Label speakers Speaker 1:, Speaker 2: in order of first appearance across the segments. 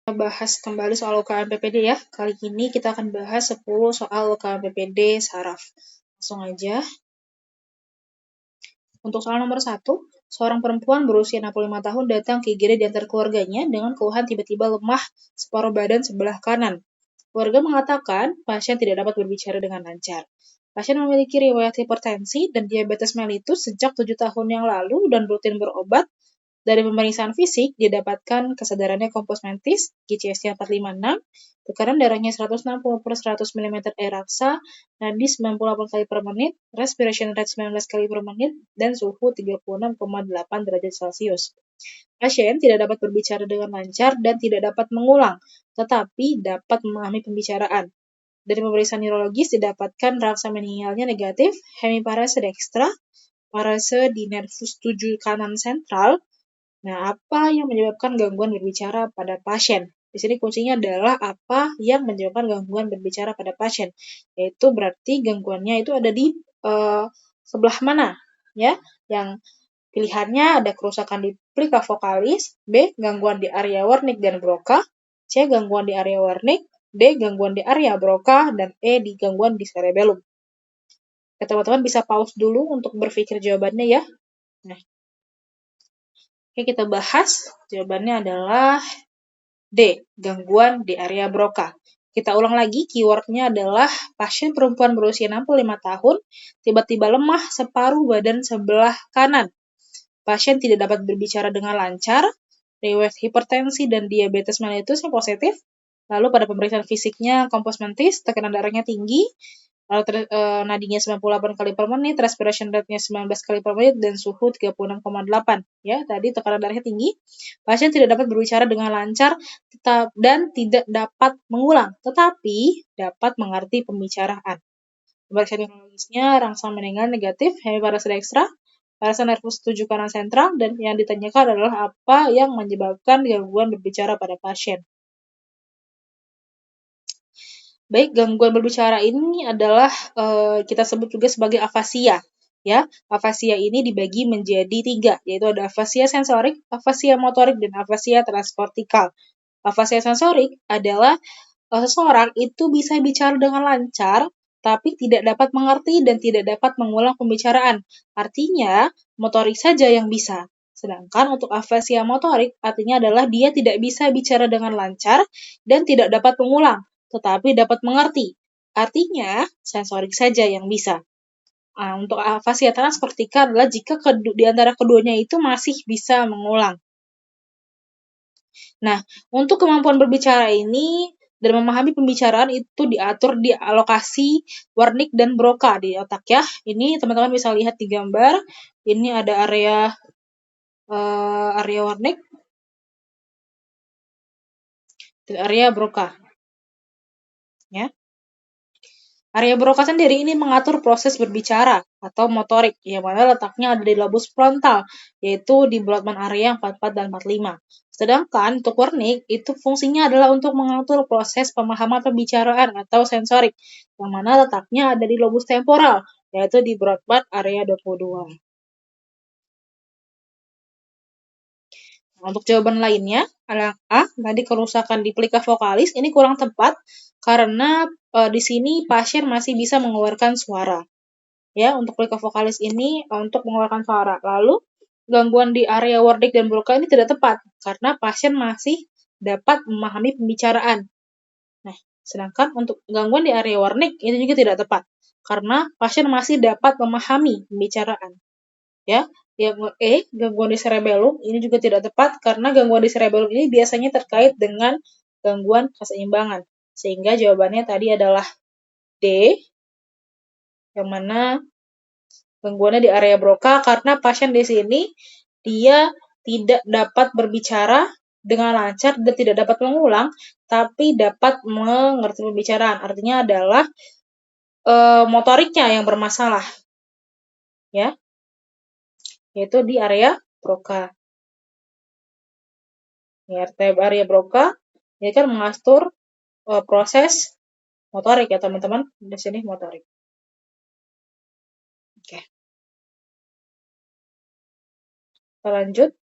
Speaker 1: Bahas kembali soal UKM PPD ya. Kali ini kita akan bahas 10 soal UKM PPD saraf. Langsung aja. Untuk soal nomor 1, seorang perempuan berusia 65 tahun datang ke IGD diantar keluarganya dengan keluhan tiba-tiba lemah separuh badan sebelah kanan. Keluarga mengatakan pasien tidak dapat berbicara dengan lancar. Pasien memiliki riwayat hipertensi dan diabetes mellitus sejak 7 tahun yang lalu dan rutin berobat. Dari pemeriksaan fisik, didapatkan kesadarannya kompos mentis, GCS-nya 456, tekanan darahnya 160 per 100 mm air raksa, nadi 98 kali per menit, respiration rate 19 kali per menit, dan suhu 36,8 derajat Celcius. Pasien tidak dapat berbicara dengan lancar dan tidak dapat mengulang, tetapi dapat memahami pembicaraan. Dari pemeriksaan neurologis didapatkan raksa menialnya negatif, hemiparese dextra, parese di nervus 7 kanan sentral. Nah, apa yang menyebabkan gangguan berbicara pada pasien? Di sini kuncinya adalah apa yang menyebabkan gangguan berbicara pada pasien. Yaitu berarti gangguannya itu ada di sebelah mana, ya? Yang pilihannya ada kerusakan di plika vokalis, B. gangguan di area Wernicke dan Broca, C. gangguan di area Wernicke, D. gangguan di area Broca, dan E. di gangguan di cerebellum. Teman-teman bisa pause dulu untuk berpikir jawabannya ya. Nah, oke, kita bahas. Jawabannya adalah D. Gangguan di area Broca. Kita ulang lagi, keywordnya adalah pasien perempuan berusia 65 tahun, tiba-tiba lemah separuh badan sebelah kanan. Pasien tidak dapat berbicara dengan lancar, riwayat hipertensi dan diabetes mellitus yang positif. Lalu pada pemeriksaan fisiknya kompos mentis, tekanan darahnya tinggi, lalu nadinya 98 kali per menit, respiration rate-nya 19 kali per menit, dan suhu 36,8. Ya, tadi tekanan darahnya tinggi. Pasien tidak dapat berbicara dengan lancar dan tidak dapat mengulang, tetapi dapat mengerti pembicaraan. Pemeriksaan neurologisnya rangsang meninggal negatif, hemiparese dextra, parese nervus 7 kanan sentral, dan yang ditanyakan adalah apa yang menyebabkan gangguan berbicara pada pasien. Baik, gangguan berbicara ini adalah kita sebut juga sebagai afasia. Ya, afasia ini dibagi menjadi 3, yaitu ada afasia sensorik, afasia motorik, dan afasia transkortikal. Afasia sensorik adalah seseorang itu bisa bicara dengan lancar, tapi tidak dapat mengerti dan tidak dapat mengulang pembicaraan. Artinya, motorik saja yang bisa. Sedangkan untuk afasia motorik, artinya adalah dia tidak bisa bicara dengan lancar dan tidak dapat mengulang, tetapi dapat mengerti. Artinya, sensorik saja yang bisa. Untuk afasia transkortikal adalah jika di antara keduanya itu masih bisa mengulang. Nah, untuk kemampuan berbicara ini dan memahami pembicaraan itu diatur di alokasi Wernicke dan Broca di otak ya. Ini teman-teman bisa lihat di gambar. Ini ada area Wernicke dan area Broca. Ya. Area Broca sendiri ini mengatur proses berbicara atau motorik, yang mana letaknya ada di lobus frontal, yaitu di Brodmann area 44 dan 45. Sedangkan untuk Wernicke, itu fungsinya adalah untuk mengatur proses pemahaman pembicaraan atau sensorik, yang mana letaknya ada di lobus temporal, yaitu di Brodmann area 22. Untuk jawaban lainnya, adalah A, tadi kerusakan di plika vokalis, ini kurang tepat, karena di sini pasien masih bisa mengeluarkan suara. Ya, untuk plika vokalis ini untuk mengeluarkan suara. Lalu, gangguan di area Wernicke dan Broca ini tidak tepat, karena pasien masih dapat memahami pembicaraan. Nah, sedangkan untuk gangguan di area Wernicke ini juga tidak tepat, karena pasien masih dapat memahami pembicaraan. Ya, yang E, gangguan di cerebellum, ini juga tidak tepat, karena gangguan di cerebellum ini biasanya terkait dengan gangguan keseimbangan. Sehingga jawabannya tadi adalah D, yang mana gangguannya di area Broca, karena pasien di sini dia tidak dapat berbicara dengan lancar dan tidak dapat mengulang, tapi dapat mengerti pembicaraan. Artinya adalah motoriknya yang bermasalah, ya, yaitu di area Broca. Ya, area Broca ini kan mengatur proses motorik ya teman-teman. Di sini motorik. Oke. Kita lanjut.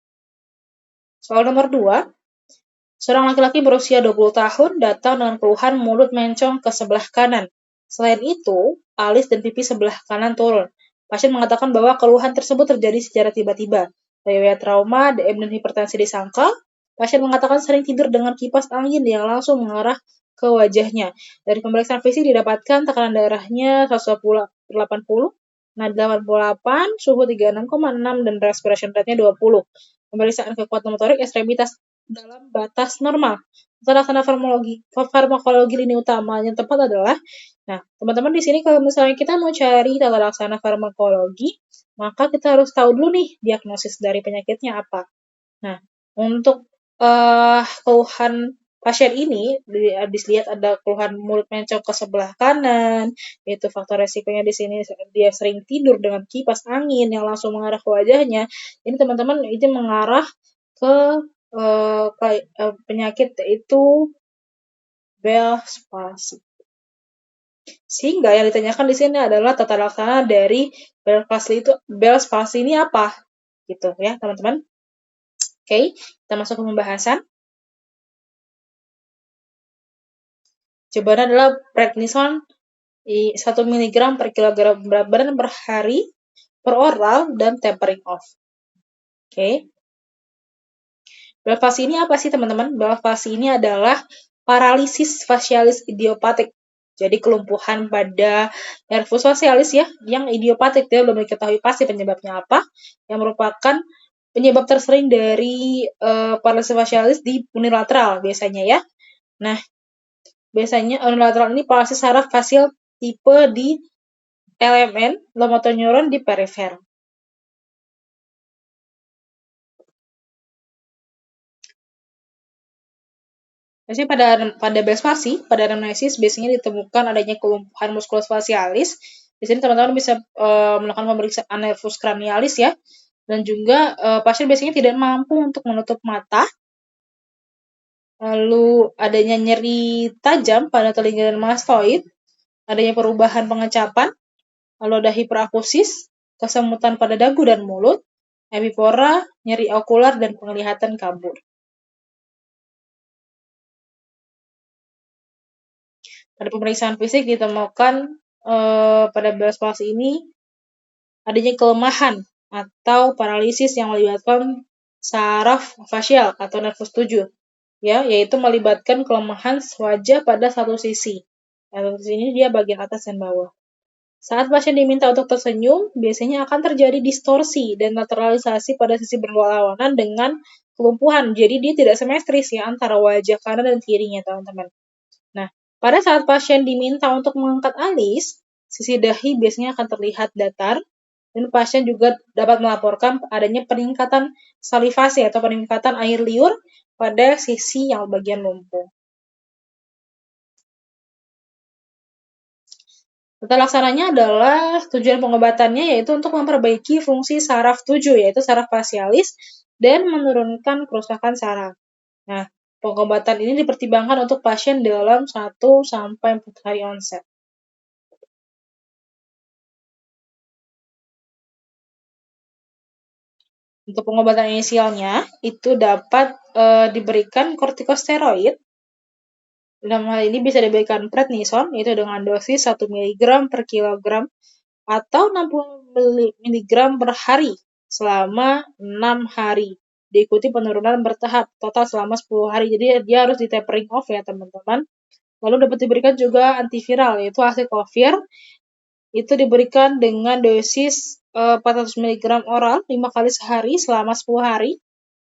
Speaker 1: Soal nomor 2. Seorang laki-laki berusia 20 tahun datang dengan keluhan mulut mencong ke sebelah kanan. Selain itu, alis dan pipi sebelah kanan turun. Pasien mengatakan bahwa keluhan tersebut terjadi secara tiba-tiba. Riwayat trauma, DM, dan hipertensi disangka. Pasien mengatakan sering tidur dengan kipas angin yang langsung mengarah ke wajahnya. Dari pemeriksaan fisik didapatkan tekanan darahnya 180/80, nada 88, suhu 36,6, dan respiration rate-nya 20. Pemeriksaan kekuatan motorik ekstremitas dalam batas normal. Tata laksana farmakologi lini utama yang tepat adalah, nah, teman-teman di sini kalau misalnya kita mau cari tata laksana farmakologi, maka kita harus tahu dulu nih diagnosis dari penyakitnya apa. Nah, untuk keluhan pasien ini dilihat ada keluhan mulut mencong ke sebelah kanan, yaitu faktor resikonya di sini dia sering tidur dengan kipas angin yang langsung mengarah ke wajahnya. Ini teman-teman itu mengarah ke penyakit yaitu Bell's palsy. Sehingga yang ditanyakan di sini adalah tata laksana dari Bell's palsy ini apa? Gitu ya, teman-teman. Oke, kita masuk ke pembahasan. Jawabannya adalah prednisone 1 mg per kilogram berat badan per hari per oral dan tapering off. Oke. Bell's palsy ini apa sih teman-teman? Bell's palsy ini adalah paralisis facialis idiopatik. Jadi kelumpuhan pada nervus facialis ya, yang idiopatik, dia belum diketahui pasti penyebabnya apa, yang merupakan penyebab tersering dari paralisis facialis di unilateral biasanya ya. Nah, biasanya unilateral ini paralisis saraf facial tipe di LMN, lomotoneuron di perifer. Biasanya pada Bell's palsy, pada anamnesis biasanya ditemukan adanya kelumpuhan musculus facialis. Di sini teman-teman bisa melakukan pemeriksaan nervus cranialis ya. Dan juga pasien biasanya tidak mampu untuk menutup mata. Lalu adanya nyeri tajam pada telinga dan mastoid, adanya perubahan pengecapan, lalu ada hiperakusis, kesemutan pada dagu dan mulut, epipora, nyeri okular, dan penglihatan kabur. Pada pemeriksaan fisik ditemukan pada Bell's palsy ini adanya kelemahan atau paralisis yang melibatkan saraf facial atau nervus 7, ya, yaitu melibatkan kelemahan wajah pada satu sisi. Satu sisi ini dia bagian atas dan bawah. Saat pasien diminta untuk tersenyum, biasanya akan terjadi distorsi dan lateralisasi pada sisi berlawanan dengan kelumpuhan. Jadi dia tidak simetris ya antara wajah kanan dan kirinya, teman-teman. Nah, pada saat pasien diminta untuk mengangkat alis, sisi dahi biasanya akan terlihat datar, dan pasien juga dapat melaporkan adanya peningkatan salivasi atau peningkatan air liur pada sisi yang bagian lumpuh. Tata laksananya adalah tujuan pengobatannya yaitu untuk memperbaiki fungsi saraf 7, yaitu saraf facialis, dan menurunkan kerusakan saraf. Nah, pengobatan ini dipertimbangkan untuk pasien dalam 1-4 hari onset. Untuk pengobatan inisialnya, itu dapat diberikan kortikosteroid. Dalam hal ini bisa diberikan prednisone, yaitu dengan dosis 1 mg per kilogram atau 60 mg per hari selama 6 hari. Diikuti penurunan bertahap, total selama 10 hari. Jadi dia harus di tapering off ya teman-teman. Lalu dapat diberikan juga antiviral, yaitu acyclovir. Itu diberikan dengan dosis 400 mg oral 5 kali sehari selama 10 hari.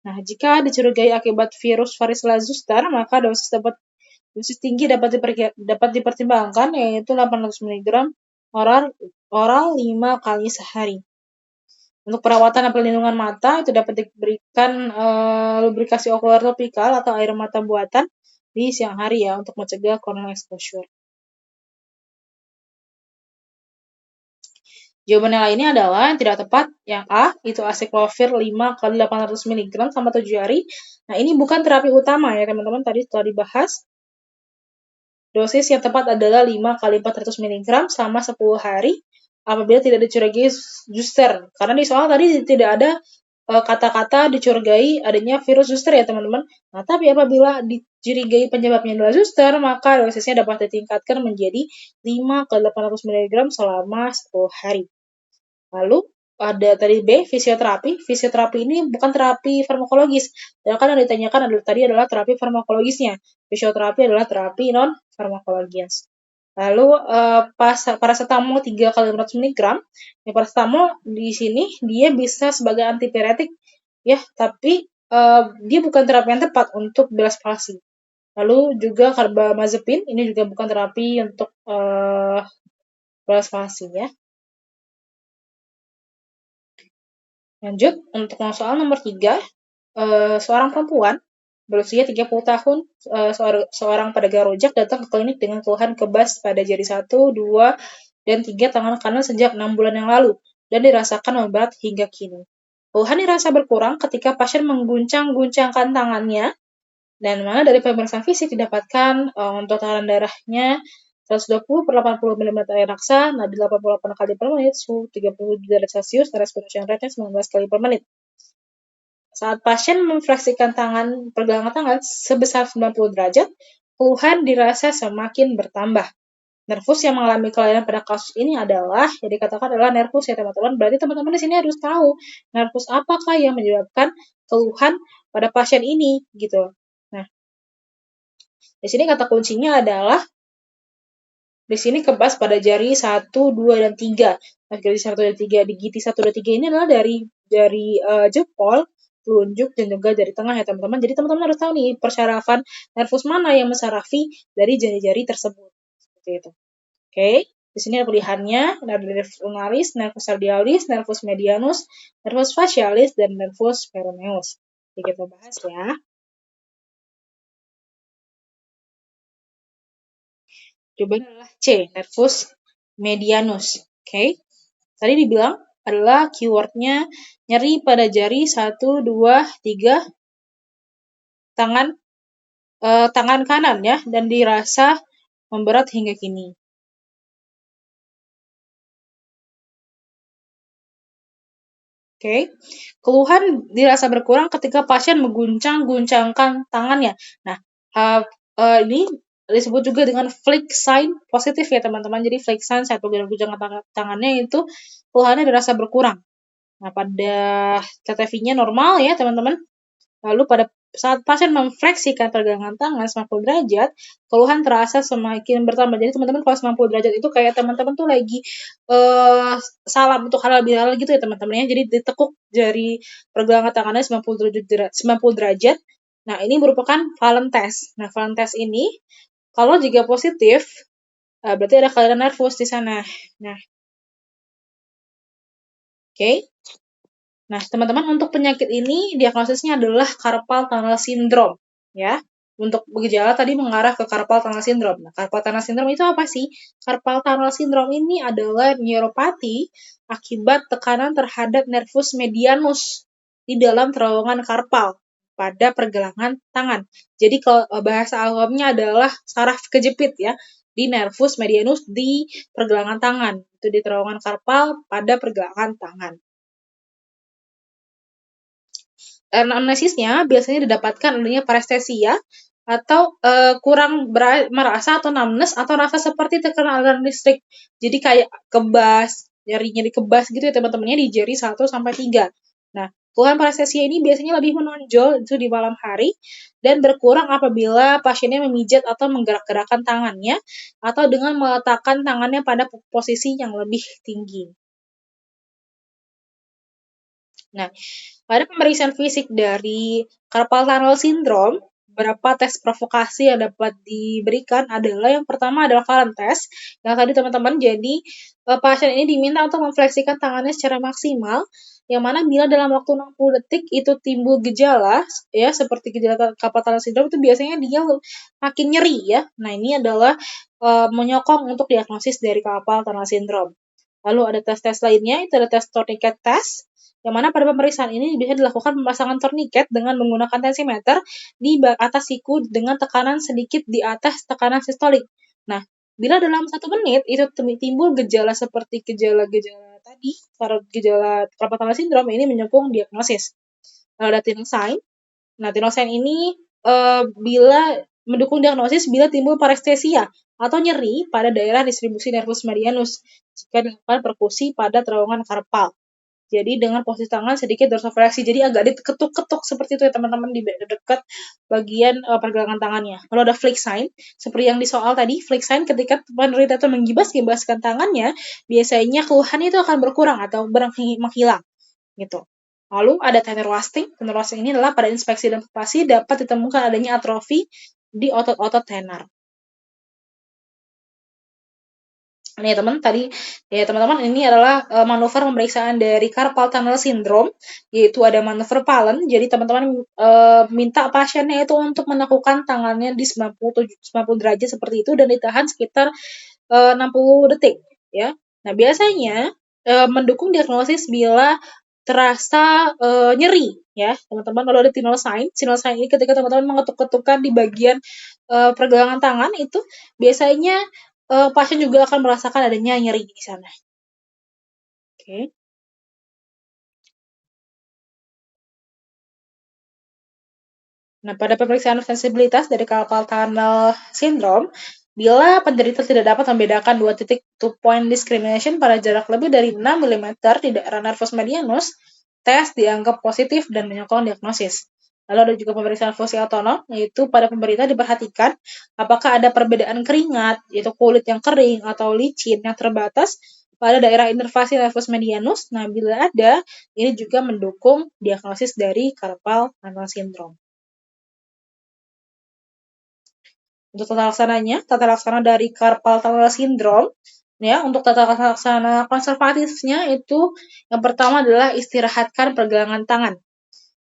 Speaker 1: Nah, jika dicurigai akibat virus varicella zoster, maka dosis tinggi dapat dipertimbangkan, yaitu 800 mg oral 5 kali sehari. Untuk perawatan dan perlindungan mata, itu dapat diberikan lubrikasi okular topikal atau air mata buatan di siang hari ya, untuk mencegah corneal exposure. Jawaban yang lainnya adalah yang tidak tepat. Yang A, itu acyclovir 5 kali 800 mg selama 7 hari. Nah, ini bukan terapi utama ya teman-teman, tadi telah dibahas. Dosis yang tepat adalah 5 kali 400 mg selama 10 hari apabila tidak dicurigai zoster. Karena di soal tadi tidak ada kata-kata dicurigai adanya virus zoster ya teman-teman. Nah, tapi apabila dicurigai penyebabnya adalah zoster, maka dosisnya dapat ditingkatkan menjadi 5 ke 800 mg selama 10 hari. Lalu ada tadi B, fisioterapi. Fisioterapi ini bukan terapi farmakologis. Sedangkan yang ditanyakan adalah terapi farmakologisnya. Fisioterapi adalah terapi non farmakologis. Lalu paracetamol 3 kali 500 mg. Ya, paracetamol di sini dia bisa sebagai antipiretik ya, tapi dia bukan terapi yang tepat untuk belas palsi. Lalu juga carbamazepine ini juga bukan terapi untuk belas palsi ya. Lanjut, untuk soal nomor 3, seorang perempuan berusia 30 tahun, seorang pedagang rujak datang ke klinik dengan keluhan kebas pada jari 1, 2, dan 3 tangan kanan sejak 6 bulan yang lalu, dan dirasakan memberat hingga kini. Keluhan dirasa berkurang ketika pasien mengguncang-guncangkan tangannya, dan mana dari pemeriksaan fisik didapatkan untuk tekanan darahnya 120/80 mm air raksa, nadi 88 kali per menit, suhu 37 derajat Celcius, dan respiration rate-nya 19 kali per menit. Saat pasien memfleksikan pergelangan tangan sebesar 90 derajat, keluhan dirasa semakin bertambah. Nervus yang mengalami kelainan pada kasus ini adalah, yang dikatakan adalah nervus ya teman-teman. Berarti teman-teman di sini harus tahu nervus apakah yang menyebabkan keluhan pada pasien ini gitu. Nah, di sini kata kuncinya adalah di sini kebas pada jari 1, 2, dan 3. Nah, jari 1 dan 3, di gigi 1 dan 3 ini adalah dari jempol, telunjuk, dan juga dari tengah ya teman-teman. Jadi teman-teman harus tahu nih persyarafan nervus mana yang mensarafi dari jari-jari tersebut. Seperti itu. Oke, di sini ada pilihannya, ada nervus ulnaris, nervus radialis, nervus medianus, nervus facialis, dan nervus peroneus. Jadi kita bahas ya. Jawabannya adalah C, nervus medianus. Oke. Tadi dibilang adalah keywordnya nyeri pada jari 1, 2, 3 tangan kanan ya, dan dirasa memberat hingga kini. Oke. Keluhan dirasa berkurang ketika pasien mengguncang-guncangkan tangannya. Nah, ini disebut juga dengan flick sign positif ya teman-teman. Jadi flick sign saat mengguncangkan tangannya itu keluhannya dirasa berkurang. Nah, pada TTV-nya normal ya teman-teman. Lalu pada saat pasien memfleksikan pergelangan tangan 90 derajat, keluhan terasa semakin bertambah. Jadi teman-teman kalau 90 derajat itu kayak teman-teman tuh lagi salam untuk halal bihalal gitu ya teman-teman ya. Jadi ditekuk jari pergelangan tangannya 90 derajat. Nah, ini merupakan Valen test. Nah, Valen test ini kalau jika positif, berarti ada kelainan nervus di sana. Nah, oke. Nah, teman-teman, untuk penyakit ini diagnosisnya adalah carpal tunnel syndrome, ya. Untuk gejala tadi mengarah ke carpal tunnel syndrome. Nah, carpal tunnel syndrome itu apa sih? Carpal tunnel syndrome ini adalah neuropati akibat tekanan terhadap nervus medianus di dalam terowongan karpal pada pergelangan tangan. Jadi kalau bahasa awamnya adalah saraf kejepit ya di nervus medianus di pergelangan tangan. Itu di terowongan karpal pada pergelangan tangan. Anamnesisnya biasanya didapatkan adanya parestesia atau kurang merasa atau numbness atau rasa seperti terkena aliran listrik. Jadi kayak kebas, jarinya dikebas gitu ya teman-temannya di jari 1 sampai 3. Nah, keluhan parestesia ini biasanya lebih menonjol itu di malam hari dan berkurang apabila pasiennya memijat atau menggerak-gerakkan tangannya atau dengan meletakkan tangannya pada posisi yang lebih tinggi. Nah, pada pemeriksaan fisik dari carpal tunnel syndrome, beberapa tes provokasi yang dapat diberikan adalah yang pertama adalah Valen test, yang tadi teman-teman jadi pasien ini diminta untuk memfleksikan tangannya secara maksimal, yang mana bila dalam waktu 60 detik itu timbul gejala, ya seperti gejala carpal tunnel syndrome itu biasanya dia makin nyeri ya. Nah ini adalah menyokong untuk diagnosis dari carpal tunnel syndrome. Lalu ada tes-tes lainnya, itu ada tes tourniquet test, yang mana pada pemeriksaan ini bisa dilakukan pemasangan tourniquet dengan menggunakan tensimeter di atas siku dengan tekanan sedikit di atas tekanan sistolik. Nah, Bila dalam 1 menit itu timbul gejala seperti gejala-gejala tadi, para gejala carpal tunnel syndrome ini menyokong diagnosis. Ada telltale sign. Nah, telltale sign ini bila mendukung diagnosis bila timbul parestesia atau nyeri pada daerah distribusi nervus medianus jika dilakukan perkusi pada terowongan karpal. Jadi dengan posisi tangan sedikit dorsofleksi, jadi agak diketuk-ketuk seperti itu ya teman-teman di dekat bagian pergelangan tangannya. Kalau ada flick sign, seperti yang di soal tadi, flick sign ketika penderita itu menggibas-gibaskan tangannya, biasanya keluhan itu akan berkurang atau menghilang gitu. Lalu ada tenor wasting. Tenor wasting ini adalah pada inspeksi dan palpasi dapat ditemukan adanya atrofi di otot-otot tenar. Nih teman-teman ini adalah manuver pemeriksaan dari carpal tunnel syndrome, yaitu ada manuver Pallen. Jadi teman-teman minta pasiennya itu untuk menekukkan tangannya di 90 derajat seperti itu dan ditahan sekitar 60 detik ya. Nah, biasanya mendukung diagnosis bila terasa nyeri ya teman-teman. Kalau ada signal sign ini ketika teman-teman mengetuk-ketukkan di bagian pergelangan tangan itu biasanya pasien juga akan merasakan adanya nyeri di sana. Oke. Nah, pada pemeriksaan sensibilitas dari carpal tunnel syndrome, bila penderita tidak dapat membedakan dua titik two-point discrimination pada jarak lebih dari 6 mm di daerah nervus medianus, tes dianggap positif dan menyokong diagnosis. Lalu ada juga pemeriksaan fungsi otonom, yaitu pada penderita diperhatikan apakah ada perbedaan keringat, yaitu kulit yang kering atau licin yang terbatas pada daerah inervasi nervus medianus. Nah, bila ada, ini juga mendukung diagnosis dari carpal tunnel syndrome. Untuk tata laksana dari carpal tunnel syndrome, ya, untuk tata laksana konservatifnya itu yang pertama adalah istirahatkan pergelangan tangan.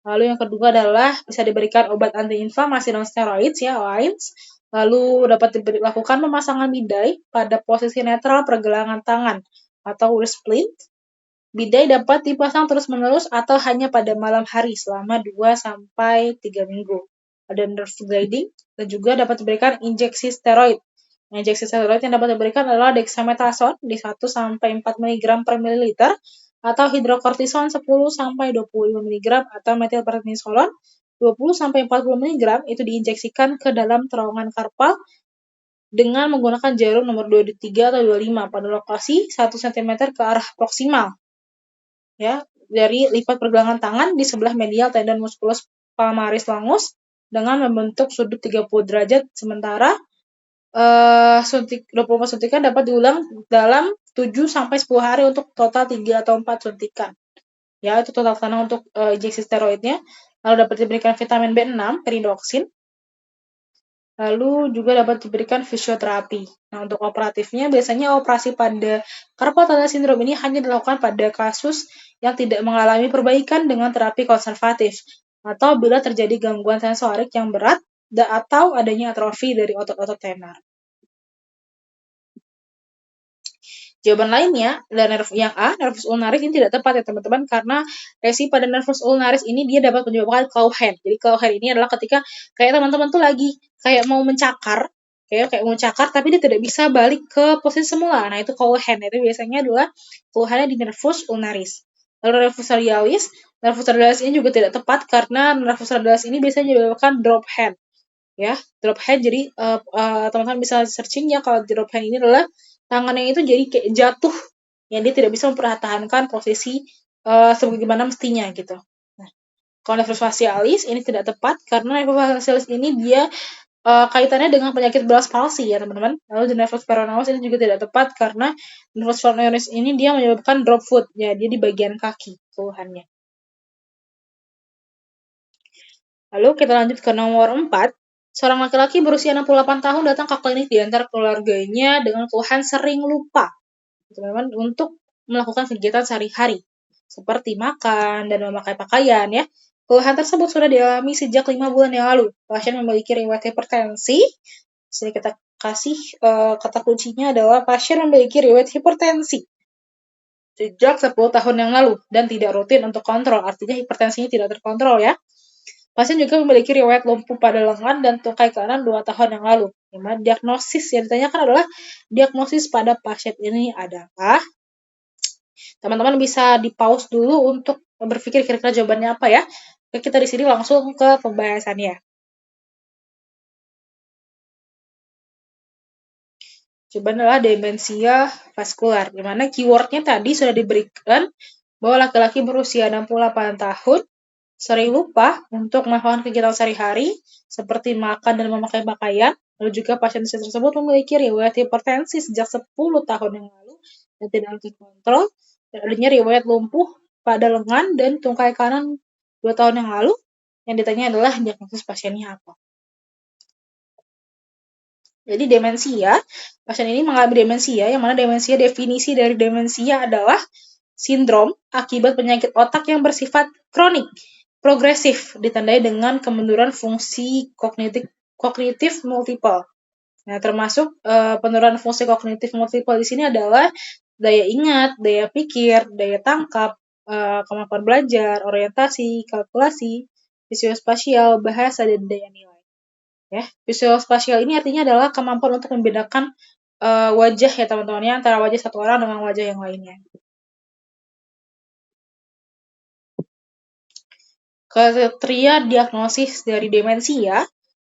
Speaker 1: Lalu yang kedua adalah bisa diberikan obat antiinflamasi non steroid ya, AINS. Lalu dapat dilakukan pemasangan bidai pada posisi netral pergelangan tangan atau wrist splint. Bidai dapat dipasang terus-menerus atau hanya pada malam hari selama 2-3 minggu. Ada nerve gliding dan juga dapat diberikan injeksi steroid. Injeksi steroid yang dapat diberikan adalah dexamethasone di 1-4 mg per mililiter atau hidrokortison 10-25 mg atau metilprednisolon 20-40 mg itu diinjeksikan ke dalam terowongan karpal dengan menggunakan jarum nomor 23 atau 25 pada lokasi 1 cm ke arah proksimal. Ya, dari lipat pergelangan tangan di sebelah medial tendon musculus palmaris longus dengan membentuk sudut 30 derajat, sementara 24 suntikan dapat diulang dalam 7-10 hari untuk total 3 atau 4 suntikan. Ya, itu total laksana untuk injeksi steroidnya. Lalu dapat diberikan vitamin B6, peridoksin. Lalu juga dapat diberikan fisioterapi. Nah, untuk operatifnya biasanya operasi pada carpal tunnel syndrome ini hanya dilakukan pada kasus yang tidak mengalami perbaikan dengan terapi konservatif atau bila terjadi gangguan sensorik yang berat atau adanya atrofi dari otot-otot tenar. Jawaban lainnya, yang A, nervus ulnaris ini tidak tepat ya teman-teman, karena lesi pada nervus ulnaris ini dia dapat menyebabkan claw hand. Jadi claw hand ini adalah ketika kayak teman-teman tuh lagi kayak mau mencakar, kayak mau cakar tapi dia tidak bisa balik ke posisi semula. Nah, itu claw hand. Itu biasanya adalah claw hand di nervus ulnaris. Lalu nervus radialis ini juga tidak tepat karena nervus radialis ini biasanya menyebabkan drop hand. Ya, drop hand. Jadi teman-teman bisa searching ya, kalau drop hand ini adalah tangannya itu jadi kayak jatuh, yang dia tidak bisa mempertahankan posisi sebagaimana mestinya gitu. Nah, kalau nervus facialis ini tidak tepat karena nervus facialis ini dia kaitannya dengan penyakit Bell's palsy ya teman-teman. Lalu di nervus peroneus ini juga tidak tepat karena nervus peroneus ini dia menyebabkan drop foot, ya dia di bagian kaki keluhannya. Lalu kita lanjut ke nomor 4. Seorang laki-laki berusia 68 tahun datang ke klinik diantar keluarganya dengan keluhan sering lupa, teman-teman, untuk melakukan kegiatan sehari-hari, seperti makan dan memakai pakaian ya. Keluhan tersebut sudah dialami sejak 5 bulan yang lalu. Pasien memiliki riwayat hipertensi. Sini kita kasih kata kuncinya adalah pasien memiliki riwayat hipertensi sejak 10 tahun yang lalu dan tidak rutin untuk kontrol. Artinya hipertensinya tidak terkontrol ya. Pasien juga memiliki riwayat lumpuh pada lengan dan tungkai kanan 2 tahun yang lalu. Diagnosis yang ditanyakan adalah diagnosis pada pasien ini adalah, teman-teman bisa di-pause dulu untuk berpikir kira-kira jawabannya apa ya. Kita di sini langsung ke pembahasannya. Jawaban adalah demensia vaskular, di mana keywordnya tadi sudah diberikan bahwa laki-laki berusia 68 tahun sering lupa untuk melakukan kegiatan sehari-hari seperti makan dan memakai pakaian. Lalu juga pasien tersebut memiliki riwayat hipertensi sejak 10 tahun yang lalu dan tidak terkontrol. Dan adanya riwayat lumpuh pada lengan dan tungkai kanan 2 tahun yang lalu. Yang ditanya adalah diagnosis pasiennya apa. Jadi demensia, pasien ini mengalami demensia, yang mana demensia, definisi dari demensia adalah sindrom akibat penyakit otak yang bersifat kronik, progresif, ditandai dengan kemunduran fungsi kognitif multiple. Nah, termasuk penurunan fungsi kognitif multiple di sini adalah daya ingat, daya pikir, daya tangkap, kemampuan belajar, orientasi, kalkulasi, visuospasial, bahasa, dan daya nilai. Ya, visuospasial ini artinya adalah kemampuan untuk membedakan wajah ya teman-teman ya, antara wajah satu orang dengan wajah yang lainnya. Kriteria diagnosis dari demensia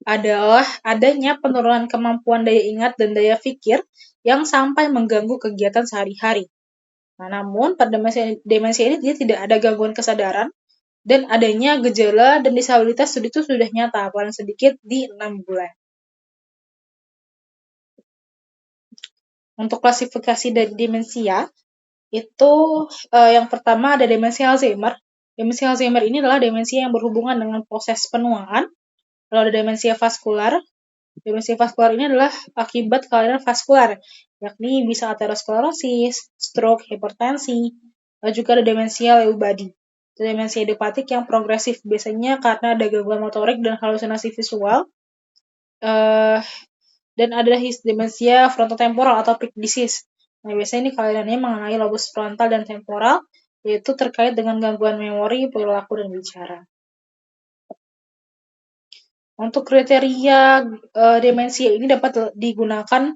Speaker 1: adalah adanya penurunan kemampuan daya ingat dan daya pikir yang sampai mengganggu kegiatan sehari-hari. Nah, namun pada demensia ini dia tidak ada gangguan kesadaran dan adanya gejala dan disabilitas itu sudah nyata paling sedikit di 6 bulan. Untuk klasifikasi dari demensia, itu yang pertama ada demensia Alzheimer. Demensia Alzheimer ini adalah demensia yang berhubungan dengan proses penuaan. Lalu ada demensia vaskular. Demensia vaskular ini adalah akibat kelainan vaskular, yakni bisa aterosklerosis, stroke, hipertensi. Lalu juga ada demensia Lewy body. Demensia idiopatik yang progresif, biasanya karena ada gangguan motorik dan halusinasi visual. Dan ada demensia frontotemporal atau peak disease. Nah, biasanya ini kelainannya mengenai lobus frontal dan temporal, yaitu terkait dengan gangguan memori, perilaku, dan bicara. Untuk kriteria demensia ini dapat digunakan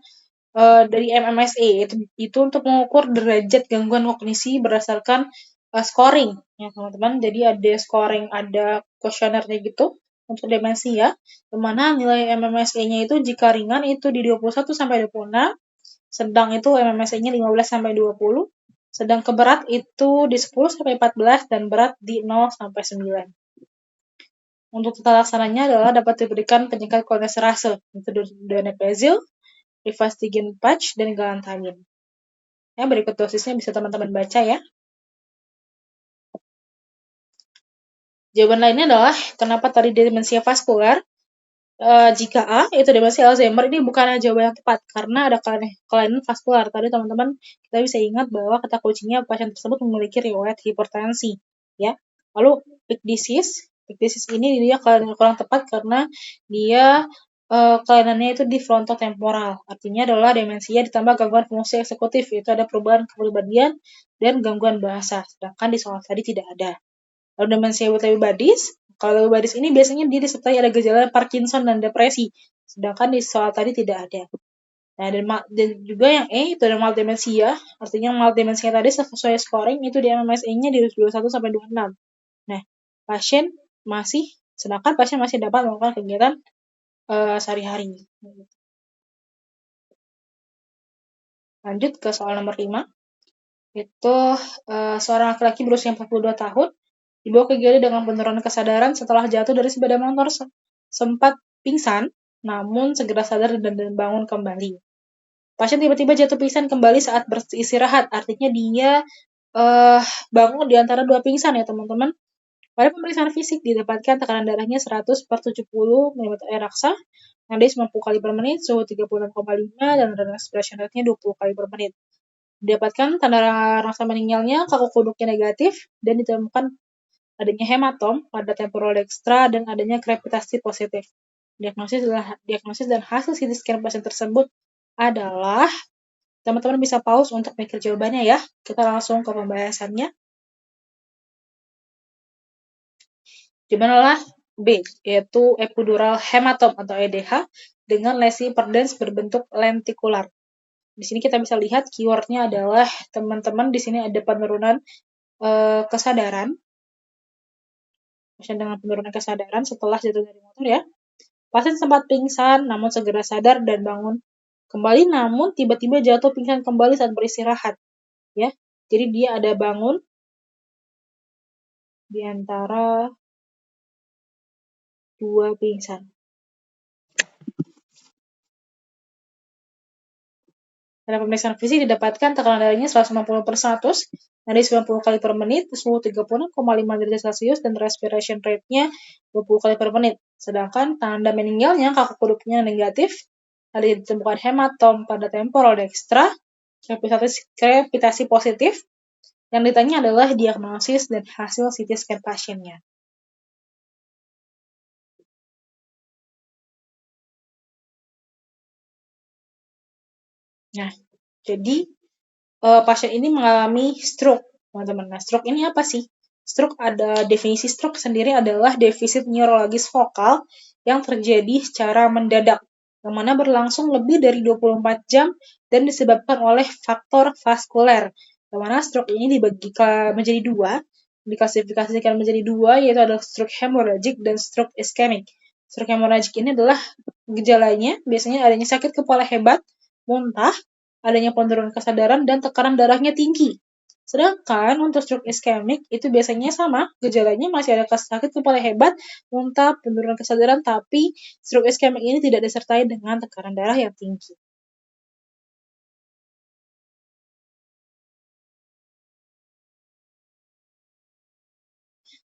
Speaker 1: dari MMSE, itu untuk mengukur derajat gangguan kognisi berdasarkan scoring, ya teman-teman. Jadi ada scoring, ada kuesionernya gitu untuk demensia, di mana nilai MMSE-nya itu jika ringan itu di 21 sampai 26, sedang itu MMSE-nya 15 sampai 20, sedang keberat itu di 10 sampai 14 dan berat di 0 sampai 9. Untuk tata laksananya adalah dapat diberikan penyekat kolesterase, itu donepezil, rifastitin patch, dan galantamine. Ya, berikut dosisnya bisa teman-teman baca ya. Jawaban lainnya adalah kenapa tadi demensia vaskular. Jika A, itu demensia Alzheimer, ini bukan jawaban yang tepat, karena ada kelainan vaskular. Tadi teman-teman, kita bisa ingat bahwa kata kuncinya pasien tersebut memiliki riwayat hipertensi. Ya. Lalu, peak disease ini dia kelainan kurang tepat karena dia kelainannya itu di frontotemporal. Artinya adalah demensia ditambah gangguan fungsi eksekutif, yaitu ada perubahan kepribadian dan gangguan bahasa. Sedangkan di soal tadi tidak ada. Lalu demensia Lewy bodies, kalau Lewy bodies ini biasanya dia disertai ada gejala Parkinson dan depresi, sedangkan di soal tadi tidak ada. Nah, dan juga yang E itu ada mild demensia, artinya mild demensia tadi sesuai scoring itu di MMSE-nya di 21 sampai 26. Nah, sedangkan pasien masih dapat melakukan kegiatan sehari-hari. Lanjut ke soal nomor 5. Itu seorang laki-laki berusia 42 tahun dibawa ke IGD dengan penurunan kesadaran setelah jatuh dari sepeda motor, sempat pingsan, namun segera sadar dan bangun kembali. Pasien tiba-tiba jatuh pingsan kembali saat beristirahat, artinya dia bangun di antara dua pingsan ya teman-teman. Pada pemeriksaan fisik didapatkan tekanan darahnya 100/70 mm raksa, nadi 90 kali per menit, suhu 36,5 dan respiration rate-nya 20 kali per menit. Didapatkan tanda rasa meninggalnya, kaku kuduknya negatif, dan ditemukan adanya hematom pada temporal dextra dan adanya krepitasi positif. Diagnosis dan hasil CT scan pasien tersebut adalah, teman-teman bisa pause untuk mikir jawabannya ya. Kita langsung ke pembahasannya. Jawabannya adalah B, yaitu epidural hematom atau EDH, dengan lesi perdens berbentuk lentikular. Di sini kita bisa lihat keywordnya adalah teman-teman di sini ada penurunan kesadaran. Pasien dengan penurunan kesadaran setelah jatuh dari motor ya. Pasien sempat pingsan namun segera sadar dan bangun kembali, namun tiba-tiba jatuh pingsan kembali saat beristirahat ya. Jadi dia ada bangun di antara dua pingsan. Pada pemeriksaan fisik didapatkan tekanan darahnya 150/100, nadi 90 kali per menit, suhu 36,5 derajat Celcius, dan respiration rate-nya 20 kali per menit. Sedangkan tanda meninggalnya kakak kuduknya negatif, ada ditemukan hematom pada temporal dextra, krepitasi positif. Yang ditanya adalah diagnosis dan hasil CT scan pasiennya. Nah, jadi pasien ini mengalami stroke, teman-teman. Nah, stroke ini apa sih? Stroke ada definisi stroke sendiri adalah defisit neurologis vokal yang terjadi secara mendadak, yang mana berlangsung lebih dari 24 jam dan disebabkan oleh faktor vaskuler. Yang mana stroke ini dibagi menjadi dua, diklasifikasikan menjadi dua, yaitu adalah stroke hemorrhagic dan stroke ischemic. Stroke hemorrhagic ini adalah gejalanya biasanya adanya sakit kepala hebat, muntah, adanya penurunan kesadaran, dan tekanan darahnya tinggi. Sedangkan untuk stroke ischemic itu biasanya sama, gejalanya masih ada sakit kepala hebat, muntah, penurunan kesadaran, tapi stroke ischemic ini tidak disertai dengan tekanan darah yang tinggi.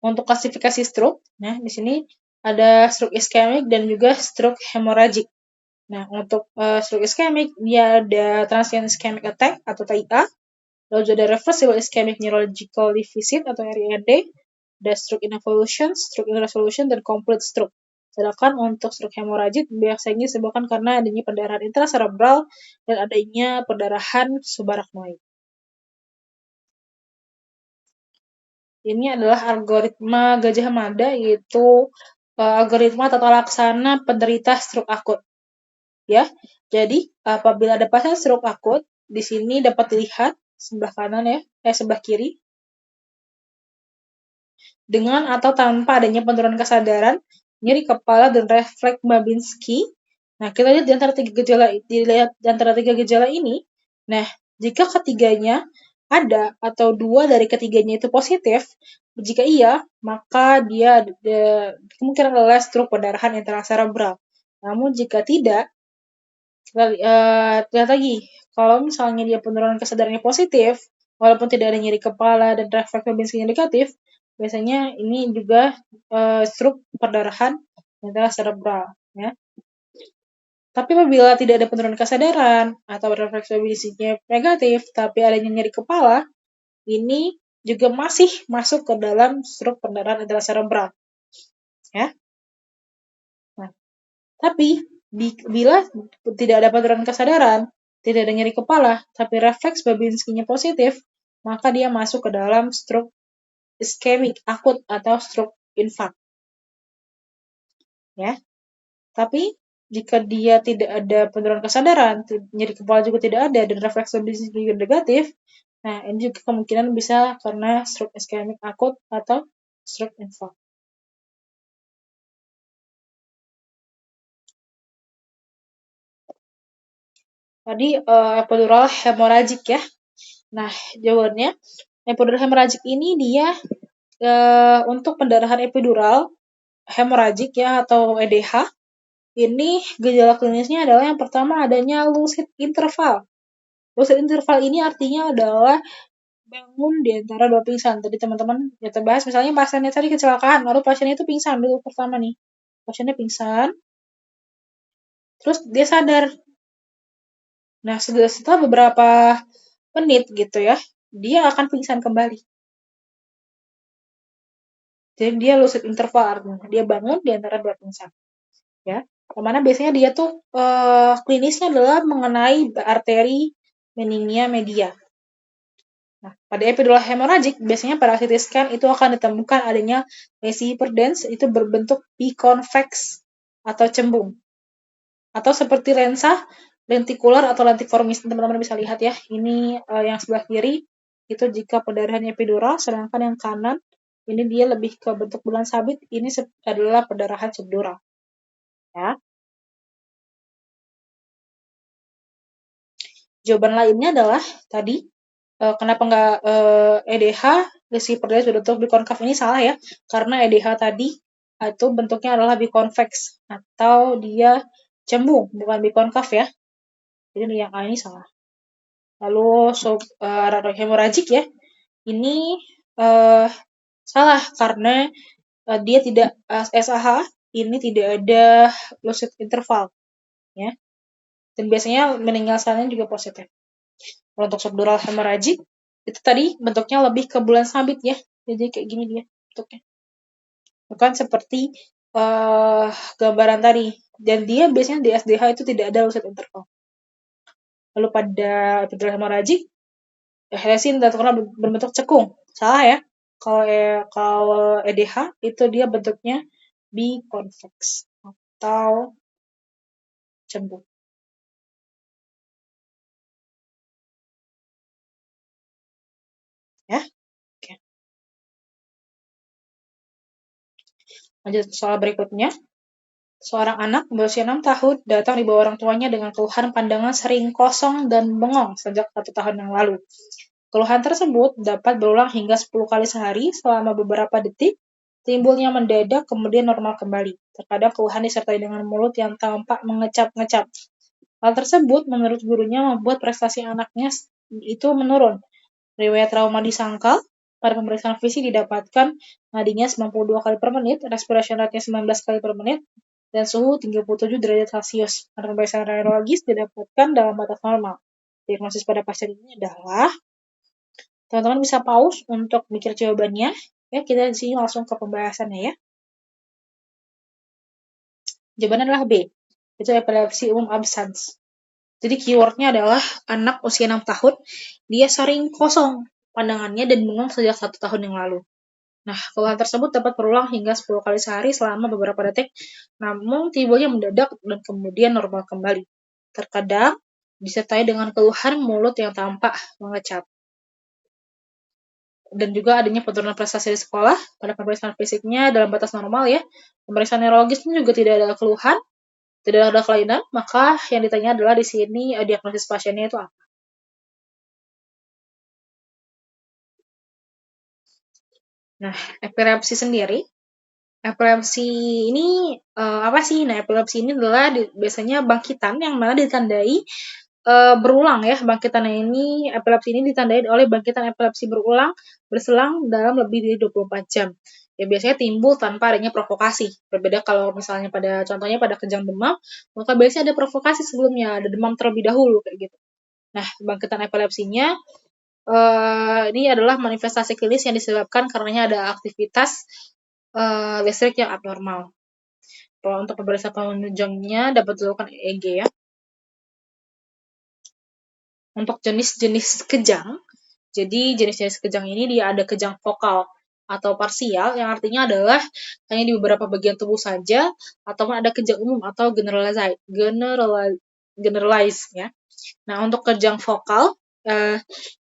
Speaker 1: Untuk klasifikasi stroke, nah di sini ada stroke ischemic dan juga stroke hemorrhagic. Nah, untuk stroke ischemic, dia ada transient ischemic attack atau TIA, lalu ada reversible ischemic neurological deficit atau RIND, ada stroke involution, stroke irresolution, dan complete stroke. Sedangkan untuk stroke hemorrhagic biasanya disebabkan karena adanya perdarahan intracerebral dan adanya perdarahan subarachnoid. Ini adalah algoritma Gajah Mada, yaitu algoritma tata laksana penderita stroke akut. Ya, jadi apabila ada pasien stroke akut, di sini dapat dilihat sebelah kanan ya, sebelah kiri, dengan atau tanpa adanya penurunan kesadaran, nyeri kepala, dan refleks Babinski. Nah, kita lihat di antara tiga gejala ini. Nah, jika ketiganya ada atau dua dari ketiganya itu positif, jika iya, maka dia kemungkinan adalah stroke perdarahan intracerebral. Namun jika tidak, kita lihat lagi, kalau misalnya dia penurunan kesadarannya positif, walaupun tidak ada nyeri kepala dan refleks Babinski negatif, biasanya ini juga stroke perdarahan intracerebral. Ya. Tapi apabila tidak ada penurunan kesadaran atau refleks Babinski negatif, tapi adanya nyeri kepala, ini juga masih masuk ke dalam stroke perdarahan intracerebral. Ya. Nah, tapi bila tidak ada penurunan kesadaran, tidak ada nyeri kepala, tapi refleks Babinski-nya positif, maka dia masuk ke dalam stroke ischemic akut atau stroke infarct. Ya. Tapi jika dia tidak ada penurunan kesadaran, nyeri kepala juga tidak ada, dan refleks Babinski juga negatif, nah ini juga kemungkinan bisa karena stroke ischemic akut atau stroke infarct. Tadi epidural hemorrhagic ya. Nah, jawabannya epidural hemorrhagic ini dia untuk pendarahan epidural hemorrhagic ya atau EDH. Ini gejala klinisnya adalah yang pertama adanya lucid interval. Lucid interval ini artinya adalah bangun di antara dua pingsan. Tadi teman-teman ya terbahas misalnya pasiennya tadi kecelakaan, lalu pasiennya itu pingsan dulu pertama nih. Pasiennya pingsan, terus dia sadar. Nah, setelah beberapa menit gitu ya, dia akan pingsan kembali. Jadi dia lucid interval artinya dia bangun di antara dua pingsan. Ya, kemana biasanya dia tuh klinisnya adalah mengenai arteri meningia media. Nah, pada epidural hemorrhagic biasanya pada CT scan itu akan ditemukan adanya lesi hiperdens itu berbentuk biconvex atau cembung. Atau seperti lensa lentikular atau lentiformis, teman-teman bisa lihat ya. Ini yang sebelah kiri itu jika perdarahan epidural, sedangkan yang kanan ini dia lebih ke bentuk bulan sabit, ini adalah perdarahan subdural. Ya. Jawaban lainnya adalah tadi kenapa nggak EDH lesi perdarahan berbentuk bikonkav, ini salah ya, karena EDH tadi itu bentuknya adalah bikonveks atau dia cembung, bukan bikonkav ya. Jadi yang A ini salah. Lalu hemoragik ya, ini salah karena dia tidak SAH ini tidak ada lucid interval ya. Dan biasanya meninggal salahnya juga positif. Kalau untuk subdural hemorrhagic itu tadi bentuknya lebih ke bulan sabit ya. Jadi kayak gini dia bentuknya. Bukan seperti gambaran tadi. Dan dia biasanya di SDH itu tidak ada lucid interval. Lalu pada epidural hemorrhagic helesin tentakular berbentuk cekung. Salah ya. Kalau EDH itu dia bentuknya biconvex atau cembung. Ya. Oke. Lanjut soal berikutnya. Seorang anak berusia 6 tahun datang dibawa orang tuanya dengan keluhan pandangan sering kosong dan bengong sejak 1 tahun yang lalu. Keluhan tersebut dapat berulang hingga 10 kali sehari selama beberapa detik, timbulnya mendadak kemudian normal kembali. Terkadang keluhan disertai dengan mulut yang tampak mengecap-ngecap. Hal tersebut menurut gurunya membuat prestasi anaknya itu menurun. Riwayat trauma disangkal, pada pemeriksaan fisik didapatkan nadinya 92 kali per menit, respiration rate-nya 19 kali per menit, dan suhu 37 derajat Celcius. Pada pemeriksaan neurologis didapatkan dalam batas normal. Diagnosis pada pasien ini adalah, teman-teman bisa pause untuk mikir jawabannya. Ya, kita di sini langsung ke pembahasannya ya. Jawabannya adalah B. Itu epilepsi umum absence. Jadi keywordnya adalah anak usia 6 tahun, dia sering kosong pandangannya dan bengong sejak 1 tahun yang lalu. Nah, keluhan tersebut dapat berulang hingga 10 kali sehari selama beberapa detik, namun timbulnya mendadak dan kemudian normal kembali. Terkadang disertai dengan keluhan mulut yang tampak mengecap. Dan juga adanya penurunan prestasi di sekolah, pada pemeriksaan fisiknya dalam batas normal ya. Pemeriksaan neurologisnya juga tidak ada keluhan, tidak ada kelainan, maka yang ditanya adalah di sini diagnosis pasiennya itu apa. Nah, epilepsi sendiri, epilepsi ini apa sih? Nah, epilepsi ini adalah biasanya bangkitan yang mana ditandai berulang ya. Bangkitannya ini, epilepsi ini ditandai oleh bangkitan epilepsi berulang berselang dalam lebih dari 24 jam. Ya biasanya timbul tanpa adanya provokasi. Berbeda kalau misalnya contohnya pada kejang demam, maka biasanya ada provokasi sebelumnya, ada demam terlebih dahulu kayak gitu. Nah, bangkitan epilepsinya ini adalah manifestasi klinis yang disebabkan karenanya ada aktivitas listrik yang abnormal. Kalau untuk pemeriksaan penunjangnya dapat dilakukan EEG ya. Untuk jenis-jenis kejang, jadi jenis-jenis kejang ini dia ada kejang vokal atau parsial, yang artinya adalah hanya di beberapa bagian tubuh saja, atau ada kejang umum atau generalize ya. Nah, untuk kejang vokal,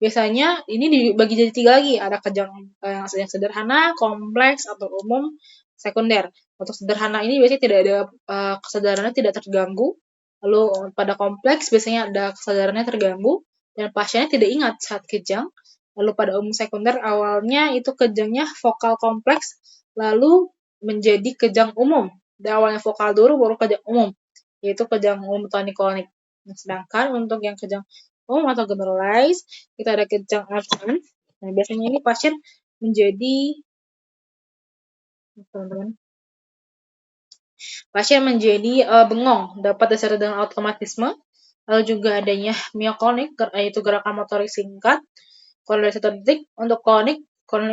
Speaker 1: biasanya ini dibagi jadi 3 lagi, ada kejang yang sederhana, kompleks, atau umum, sekunder. Untuk sederhana ini biasanya tidak ada kesadarannya tidak terganggu, lalu pada kompleks biasanya ada kesadarannya terganggu, dan pasiennya tidak ingat saat kejang. Lalu pada umum sekunder awalnya itu kejangnya vokal kompleks, lalu menjadi kejang umum. Dari awalnya vokal dulu baru kejang umum, yaitu kejang umum tonik-klonik. Nah, sedangkan untuk yang kejang umum atau generalize, kita ada kejang absence. Nah, biasanya ini pasien menjadi teman-teman. Pasien menjadi bengong, dapat disertai dengan automatisme, lalu juga adanya myoclonic, yaitu gerakan motorik singkat, kurang dari 1 detik. Untuk klonik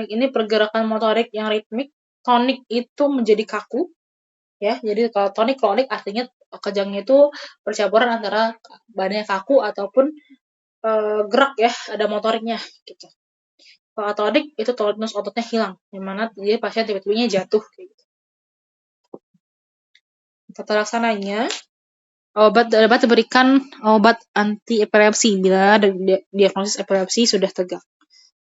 Speaker 1: ini pergerakan motorik yang ritmik, tonik itu menjadi kaku, ya. Jadi kalau tonik klonik artinya kejangnya itu percampuran antara badannya kaku ataupun gerak ya, ada motoriknya gitu. Kalau atonik itu tonus ototnya hilang, dimana dia pasien tiba-tiba jatuh kayak gitu. Tata laksananya dapat diberikan obat anti epilepsi bila diagnosis epilepsi sudah tegak.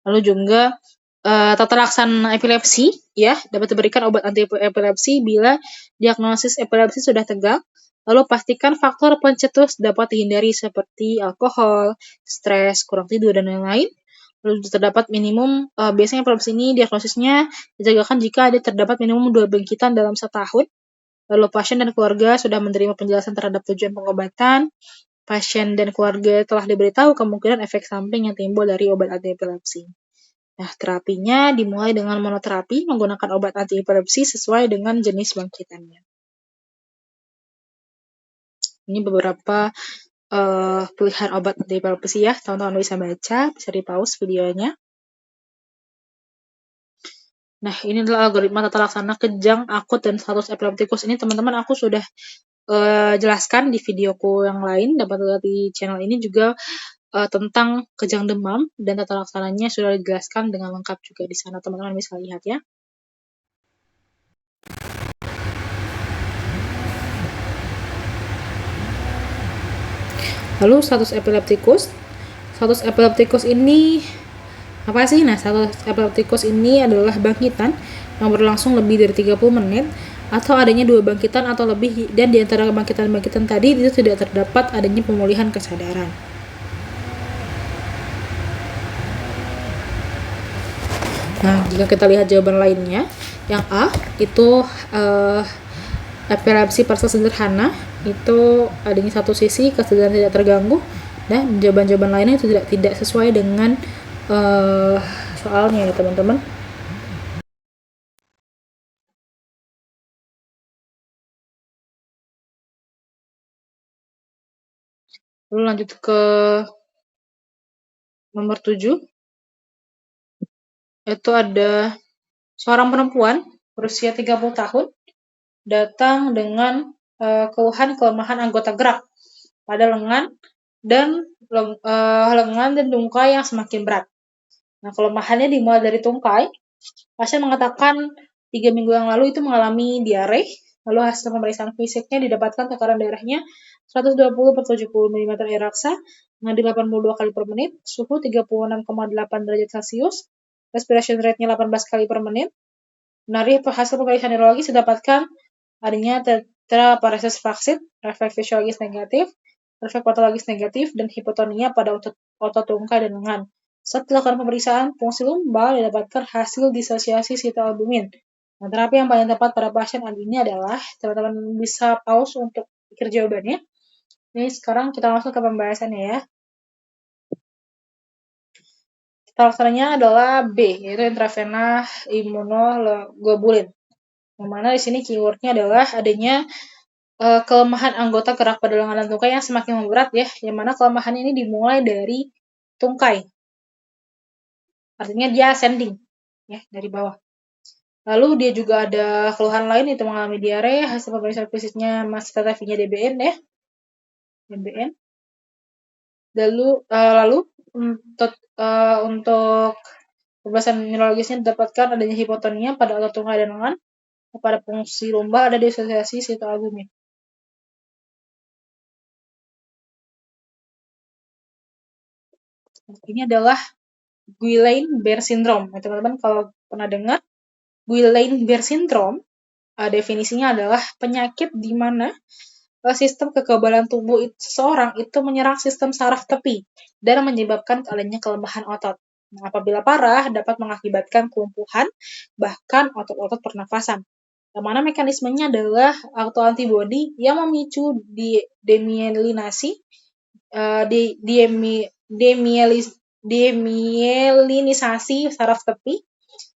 Speaker 1: Lalu juga tata laksana epilepsi ya dapat diberikan obat anti epilepsi bila diagnosis epilepsi sudah tegak. Lalu pastikan faktor pencetus dapat dihindari seperti alkohol, stres, kurang tidur dan lain-lain. Lalu terdapat minimum biasanya epilepsi ini diagnosisnya dijagakan jika terdapat minimum 2 bangkitan dalam setahun. Lalu pasien dan keluarga sudah menerima penjelasan terhadap tujuan pengobatan. Pasien dan keluarga telah diberitahu kemungkinan efek samping yang timbul dari obat anti epilepsi. Nah, terapinya dimulai dengan monoterapi menggunakan obat anti epilepsi sesuai dengan jenis bangkitannya. Ini beberapa pilihan obat anti epilepsi ya, teman-teman bisa baca, bisa di-pause videonya. Nah, ini adalah algoritma tata laksana kejang akut dan status epileptikus. Ini teman-teman aku sudah jelaskan di videoku yang lain, dapat lihat di channel ini juga tentang kejang demam dan tata laksananya sudah dijelaskan dengan lengkap juga di sana, teman-teman bisa lihat ya. Lalu status epileptikus. Status epileptikus ini apa sih? Nah, status epileptikus ini adalah bangkitan yang berlangsung lebih dari 30 menit atau adanya 2 bangkitan atau lebih, dan di antara bangkitan-bangkitan tadi itu tidak terdapat adanya pemulihan kesadaran. Nah, jika kita lihat jawaban lainnya, yang A itu epilepsi parsial sederhana, itu adanya satu sisi kesadaran tidak terganggu, dan jawaban-jawaban lainnya itu tidak sesuai dengan soalnya ya teman-teman. Lalu lanjut ke nomor 7. Itu ada seorang perempuan berusia 30 tahun datang dengan keluhan kelemahan anggota gerak pada lengan dan tungkai yang semakin berat. Nah, kelemahannya dimulai dari tungkai. Pasien mengatakan 3 minggu yang lalu itu mengalami diare. Lalu hasil pemeriksaan fisiknya didapatkan tekanan darahnya 120/70 mm air raksa, nadi 82 kali per menit, suhu 36,8 derajat Celcius, respiration rate-nya 18 kali per menit. Dari hasil pemeriksaan neurologis didapatkan adanya tetraparesis flaccid, refleks fisiologis negatif, refleks patologis negatif, dan hipotonia pada otot tungkai dan lengan. Setelah dilakukan pemeriksaan fungsi lumbal didapatkan hasil disosiasi sitoalbumin. Nah, terapi yang paling tepat pada pasien ini adalah, teman-teman bisa pause untuk pikir jawabannya. Ini sekarang kita langsung ke pembahasannya ya. Tata laksananya adalah B, yaitu intravena immunoglobulin. Yang mana di sini keywordnya adalah adanya kelemahan anggota gerak pada lengan dan tungkai yang semakin memberat ya, yang mana kelemahan ini dimulai dari tungkai. Artinya dia ascending ya, dari bawah. Lalu dia juga ada keluhan lain, itu mengalami diare, hasil pemeriksaan fisiknya masih tetap DBN ya. DBN. Lalu untuk pembahasan neurologisnya didapatkan adanya hipotonia pada otot tungkai dan lengan, pada fungsi lumbal ada disosiasi sitoalbumin. Ini adalah Guillain-Barré syndrome. Teman-teman kalau pernah dengar Guillain-Barré syndrome, definisinya adalah penyakit di mana sistem kekebalan tubuh seseorang itu menyerang sistem saraf tepi dan menyebabkan adanya kelemahan otot. Nah, apabila parah dapat mengakibatkan kelumpuhan bahkan otot-otot pernafasan. Yang mana mekanismenya adalah autoantibody yang memicu demyelinasi, demyelinisasi saraf tepi,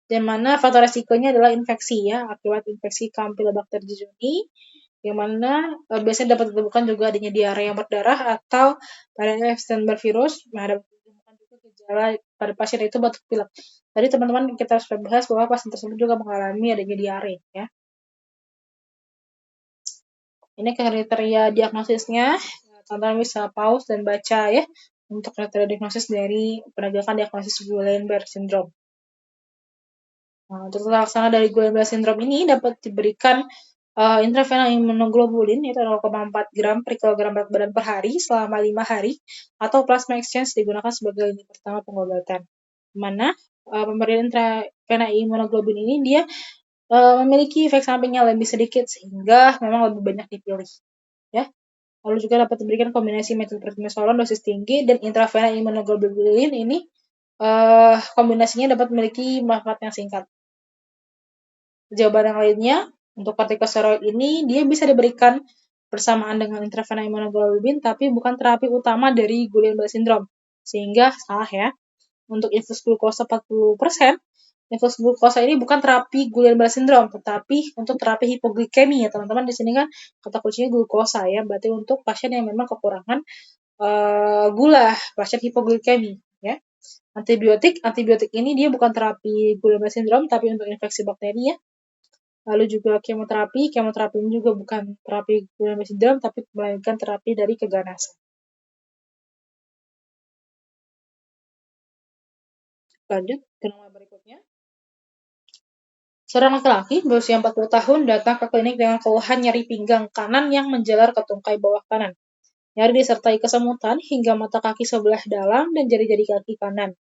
Speaker 1: yang mana faktor resikonya adalah infeksi ya, akibat infeksi Campylobacter jejuni, yang mana biasanya dapat ditemukan juga adanya diare yang berdarah atau pada Epstein-Barr virus. Nah, dapat ditemukan juga gejala pada pasien itu batuk pilek. Tadi teman-teman kita sudah bahas bahwa pasien tersebut juga mengalami adanya diare ya. Ini kriteria diagnosisnya, teman-teman bisa pause dan baca ya untuk kriteria diagnosis dari penegakan diagnosis Guillain-Barré syndrome. Nah, untuk laksana dari Guillain-Barré syndrome ini dapat diberikan intravenous immunoglobulin yaitu 0,4 gram per kilogram berat badan per hari selama 5 hari, atau plasma exchange digunakan sebagai lini pertama pengobatan. Mana pemberian intravenous immunoglobulin ini dia memiliki efek samping yang lebih sedikit sehingga memang lebih banyak dipilih, ya. Lalu juga dapat diberikan kombinasi metilprednisolon dosis tinggi dan intravenous immunoglobulin ini kombinasinya dapat memiliki manfaat yang singkat. Jawaban yang lainnya, untuk kortikosteroid ini dia bisa diberikan bersamaan dengan intravenous immunoglobulin tapi bukan terapi utama dari Guillain-Barré syndrome. Sehingga salah ya. Untuk infus glukosa 40%, infus glukosa ini bukan terapi Guillain-Barré syndrome, tetapi untuk terapi hipoglikemi ya teman-teman. Di sini kan kata kuncinya glukosa ya, berarti untuk pasien yang memang kekurangan gula, pasien hipoglikemi ya. Antibiotik ini dia bukan terapi Guillain-Barré syndrome tapi untuk infeksi bakteri ya. Lalu juga kemoterapi ini juga bukan terapi Guillain-Barré syndrome tapi melainkan terapi dari keganasan. Lanjut ke nomor berikutnya. Seorang laki-laki berusia 40 tahun datang ke klinik dengan keluhan nyeri pinggang kanan yang menjalar ke tungkai bawah kanan. Nyeri disertai kesemutan hingga mata kaki sebelah dalam dan jari-jari kaki kanan.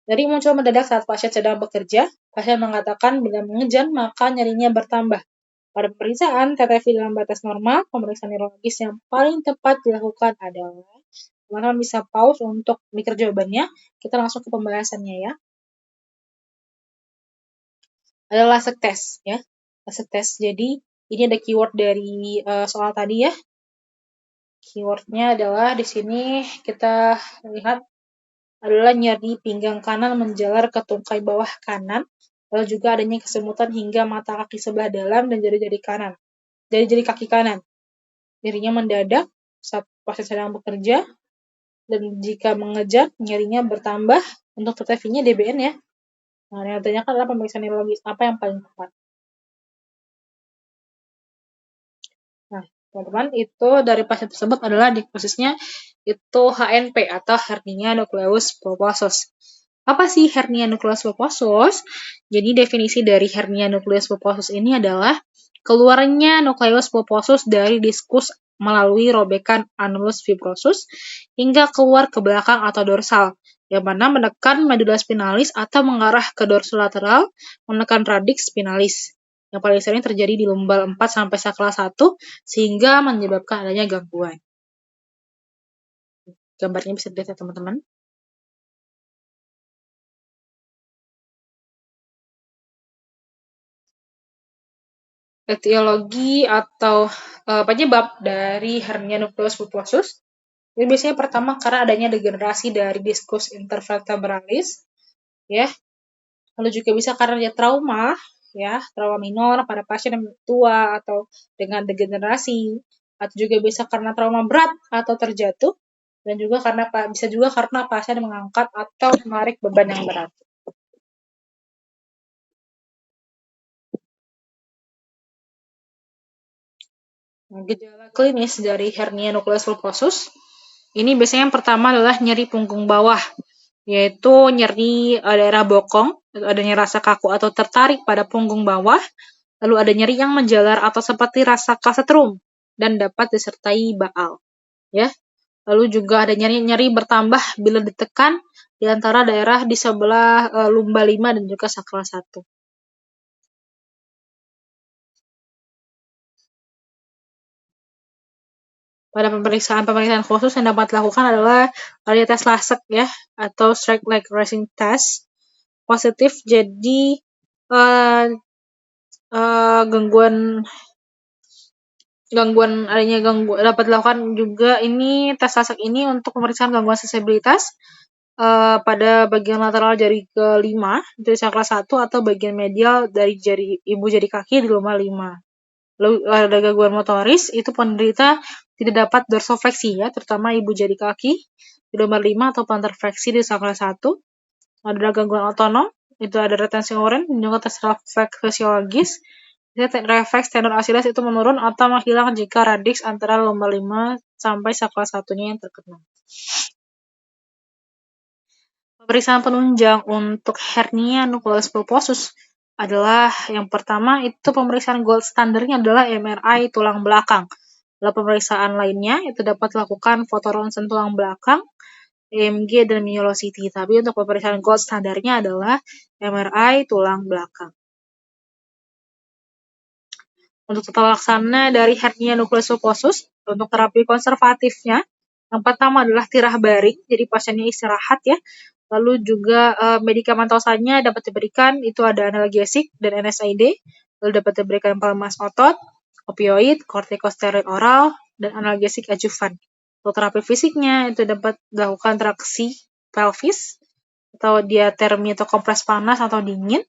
Speaker 1: Nyeri muncul mendadak saat pasien sedang bekerja. Pasien mengatakan bila mengejan maka nyerinya bertambah. Pada pemeriksaan TTV dalam batas normal, pemeriksaan neurologis yang paling tepat dilakukan adalah, teman-teman bisa pause untuk mikir jawabannya. Kita langsung ke pembahasannya ya. Adalah Lasek test ya. Lasek test. Jadi ini ada keyword dari soal tadi ya. Keywordnya adalah di sini kita lihat adalah nyeri pinggang kanan menjalar ke tungkai bawah kanan, lalu juga adanya kesemutan hingga mata kaki sebelah dalam dan jari-jari kanan. Jari-jari kaki kanan. Nyerinya mendadak saat pasien sedang bekerja, dan jika mengejar nyerinya bertambah. Untuk TTV-nya DBN ya. Nah, yang ditanyakan adalah pemeriksaan neurologis apa yang paling tepat. Nah, teman-teman, itu dari pasien tersebut adalah diagnosisnya itu HNP atau hernia nucleus pulposus. Apa sih hernia nucleus pulposus? Jadi definisi dari hernia nucleus pulposus ini adalah keluarnya nucleus pulposus dari diskus melalui robekan annulus fibrosus hingga keluar ke belakang atau dorsal, yang mana menekan medula spinalis atau mengarah ke dorsolateral, menekan radix spinalis. Yang paling sering terjadi di lumbal 4 sampai sakral 1 sehingga menyebabkan adanya gangguan. Gambarnya bisa dilihat ya teman-teman. Etiologi atau penyebab dari hernia nucleus pulposus. Ini biasanya pertama karena adanya degenerasi dari diskus intervertebralis, ya. Lalu juga bisa karena dia trauma, ya, trauma minor pada pasien yang tua atau dengan degenerasi, atau juga bisa karena trauma berat atau terjatuh, dan juga bisa juga karena pasien mengangkat atau menarik beban yang berat. Nah, gejala klinis dari hernia nucleus pulposus ini biasanya yang pertama adalah nyeri punggung bawah, yaitu nyeri daerah bokong, adanya rasa kaku atau tertarik pada punggung bawah, lalu ada nyeri yang menjalar atau seperti rasa kasetrum dan dapat disertai baal, ya. Lalu juga ada nyeri bertambah bila ditekan di antara daerah di sebelah lumba 5 dan juga sakral 1. Pada pemeriksaan khusus yang dapat dilakukan adalah tes Lasek ya, atau straight leg raising test. Positif jadi gangguan dapat dilakukan juga ini tes Lasek ini untuk pemeriksaan gangguan sensibilitas pada bagian lateral jari ke-5 dari sakral 1 atau bagian medial dari ibu jari kaki di lumbar 5. Lalu ada gangguan motoris, itu penderita tidak dapat dorsofleksi ya, terutama ibu jari kaki di lumbar 5 atau plantar fleksi di sakral 1. Ada gangguan otonom, itu ada retensi oren, dan juga tes refleks fisiologis. Refleks tendon Achilles itu menurun atau menghilang jika radix antara lumbar 5 sampai sakral 1-nya yang terkena. Pemeriksaan penunjang untuk hernia nucleus pulposus adalah yang pertama itu pemeriksaan gold standarnya adalah MRI tulang belakang. Lalu pemeriksaan lainnya itu dapat dilakukan foto ronsen tulang belakang, EMG, dan myelocity. Tapi untuk pemeriksaan gold standarnya adalah MRI tulang belakang. Untuk tata laksana dari hernia nukleus ulposus, untuk terapi konservatifnya, yang pertama adalah tirah baring, jadi pasiennya istirahat ya. Lalu juga medikamentosanya dapat diberikan, itu ada analgesik dan NSAID, lalu dapat diberikan pelemas otot, opioid, kortikosteroid oral, dan analgesik adjuvan. Untuk terapi fisiknya, itu dapat dilakukan traksi pelvis, atau diatermi atau kompres panas atau dingin,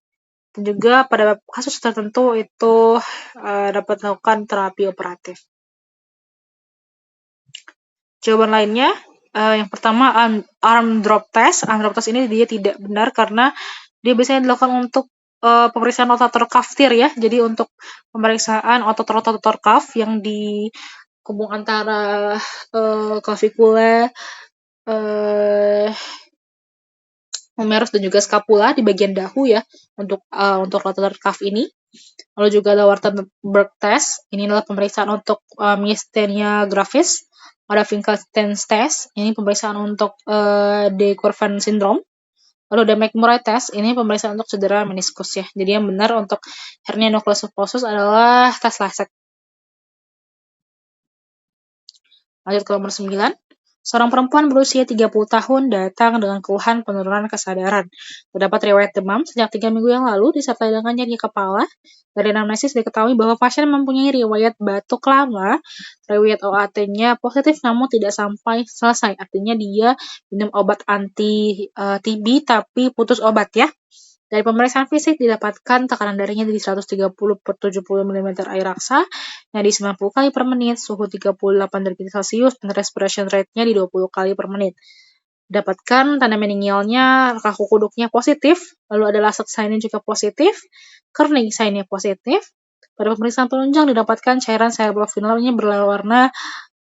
Speaker 1: dan juga pada kasus tertentu itu dapat dilakukan terapi operatif. Jawaban lainnya, yang pertama arm drop test. Arm drop test ini dia tidak benar karena dia biasanya dilakukan untuk pemeriksaan otot rotator cuff ya. Jadi untuk pemeriksaan otot rotator cuff yang di hubung antara clavicula, humerus dan juga scapula di bagian dahu ya untuk rotator cuff ini. Lalu juga ada Wartenberg test. Ini adalah pemeriksaan untuk myasthenia gravis. Ada Finkelstein test. Ini pemeriksaan untuk De Quervain syndrome. Lalu ada McMurray test. Ini pemeriksaan untuk cedera meniskus ya. Jadi yang benar untuk hernia nukleus ulposus adalah tes LASIK. Lanjut ke nomor 9. Seorang perempuan berusia 30 tahun datang dengan keluhan penurunan kesadaran. Terdapat riwayat demam sejak 3 minggu yang lalu disertai dengan nyeri kepala. Dari anamnesis diketahui bahwa pasien mempunyai riwayat batuk lama. Riwayat OAT-nya positif namun tidak sampai selesai. Artinya dia minum obat anti TB tapi putus obat ya. Dari pemeriksaan fisik didapatkan tekanan darahnya di 130/70 mm air raksa, nadi 90 kali per menit, suhu 38 derajat Celcius, dan respiration rate-nya di 20 kali per menit. Dapatkan tanda meningialnya, kaku kuduknya positif, lalu ada lasek sign-nya juga positif, Kernig sign-nya positif. Pada pemeriksaan penunjang didapatkan cairan cerebrospinalnya berwarna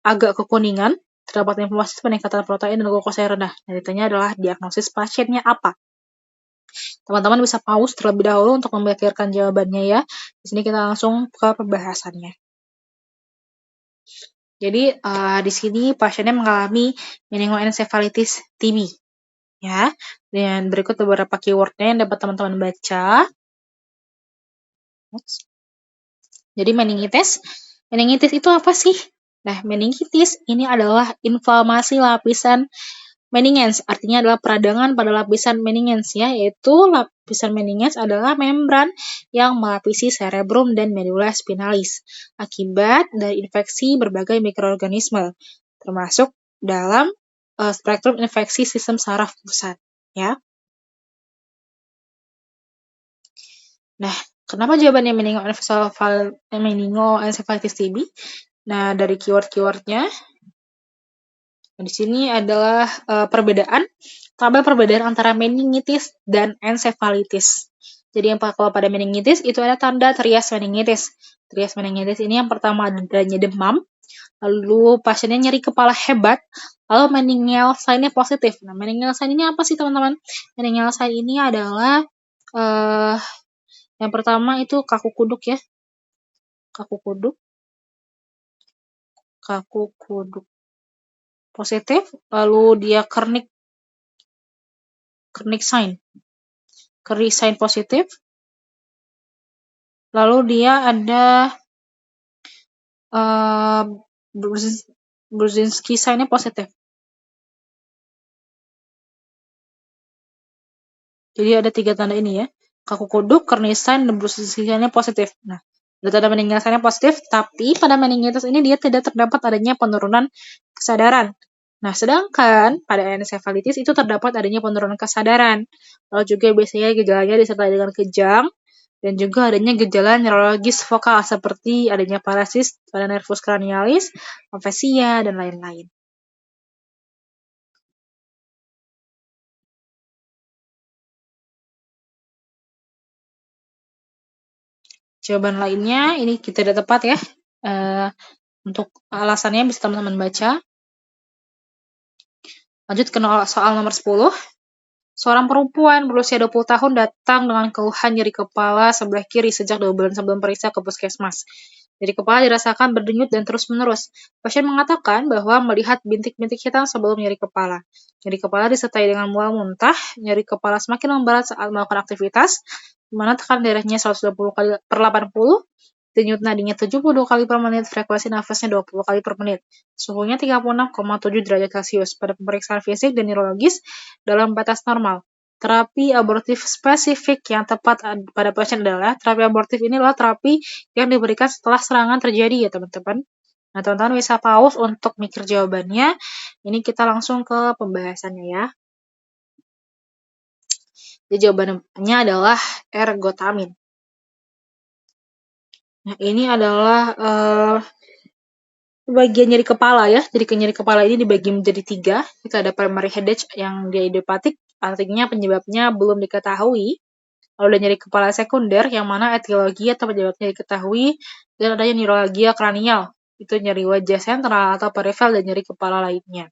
Speaker 1: agak kekuningan, terdapat informasi peningkatan protein dan glukosa yang rendah. Nah, ditanya adalah diagnosis pasiennya apa? Teman-teman bisa pause terlebih dahulu untuk memikirkan jawabannya ya. Di sini kita langsung ke pembahasannya. Jadi di sini pasiennya mengalami meningoencephalitis TB ya. Dan berikut beberapa keywordnya yang dapat teman-teman baca. Jadi meningitis itu apa sih? Nah, meningitis ini adalah inflamasi lapisan meninges, artinya adalah peradangan pada lapisan meninges ya, yaitu lapisan meninges adalah membran yang melapisi cerebrum dan medula spinalis akibat dari infeksi berbagai mikroorganisme, termasuk dalam spektrum infeksi sistem saraf pusat ya. Nah, kenapa jawabannya meningoencephalitis TB? Nah, dari keyword-keywordnya, di sini adalah tabel perbedaan antara meningitis dan encephalitis. Jadi yang kalau pada meningitis itu ada tanda trias meningitis. Trias meningitis ini yang pertama adanya demam, lalu pasiennya nyeri kepala hebat, lalu meningeal sign-nya positif. Nah, meningeal sign ini apa sih teman-teman? Meningeal sign ini adalah yang pertama itu kaku kuduk ya. Kaku kuduk positif, lalu dia kernik sign positif, lalu dia ada Brudzinski sign-nya positif. Jadi ada 3 tanda ini ya, kaku kuduk, kernik sign, dan Brudzinski sign-nya positif. Nah, ada tanda meninggal sign-nya positif, tapi pada meningitis ini dia tidak terdapat adanya penurunan kesadaran. Nah, sedangkan pada encephalitis itu terdapat adanya penurunan kesadaran. Lalu juga biasanya gejalanya disertai dengan kejang, dan juga adanya gejala neurologis vokal seperti adanya paresis pada nervus cranialis, aphasia, dan lain-lain. Jawaban lainnya ini kita tidak tepat ya. Untuk alasannya bisa teman-teman baca. Lanjut ke soal nomor 10. Seorang perempuan berusia 20 tahun datang dengan keluhan nyeri kepala sebelah kiri sejak 2 bulan sebelum periksa ke puskesmas. Nyeri kepala dirasakan berdenyut dan terus-menerus. Pasien mengatakan bahwa melihat bintik-bintik hitam sebelum nyeri kepala. Nyeri kepala disertai dengan mual muntah, nyeri kepala semakin memberat saat melakukan aktivitas, di mana tekanan darahnya 120 kali per 80, denyut nadinya 72 kali per menit, frekuensi nafasnya 20 kali per menit. Suhunya 36,7 derajat Celcius. Pada pemeriksaan fisik dan neurologis dalam batas normal. Terapi abortif spesifik yang tepat pada pasien adalah terapi abortif ini adalah terapi yang diberikan setelah serangan terjadi ya teman-teman. Nah teman-teman bisa pause untuk mikir jawabannya. Ini kita langsung ke pembahasannya ya. Jadi jawabannya adalah ergotamin. Nah, ini adalah bagian nyeri kepala ya. Jadi nyeri kepala ini dibagi menjadi 3. Kita ada primary headache yang dia idiopatik, artinya penyebabnya belum diketahui. Lalu ada nyeri kepala sekunder yang mana etiologi atau penyebabnya diketahui, dan adanya neuralgia kranial. Itu nyeri wajah sentral atau peripheral dan nyeri kepala lainnya.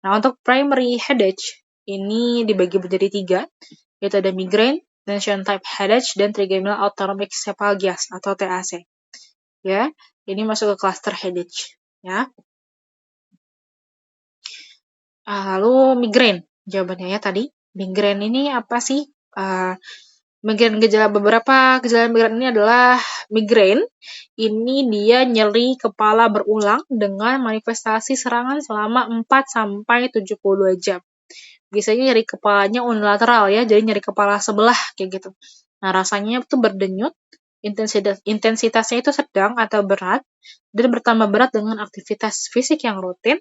Speaker 1: Nah, untuk primary headache ini dibagi menjadi 3, yaitu ada migraine, tension type headache, dan trigeminal autonomic cephalgias atau TAC. Ya, ini masuk ke cluster headache. Ya. Lalu migraine, jawabannya ya tadi. Migraine ini apa sih? Beberapa gejala migrain ini adalah migrain. Ini dia nyeri kepala berulang dengan manifestasi serangan selama 4-72 jam. Biasanya nyeri kepalanya unilateral ya, jadi nyeri kepala sebelah kayak gitu. Nah, rasanya itu berdenyut, intensitasnya itu sedang atau berat, dan bertambah berat dengan aktivitas fisik yang rutin.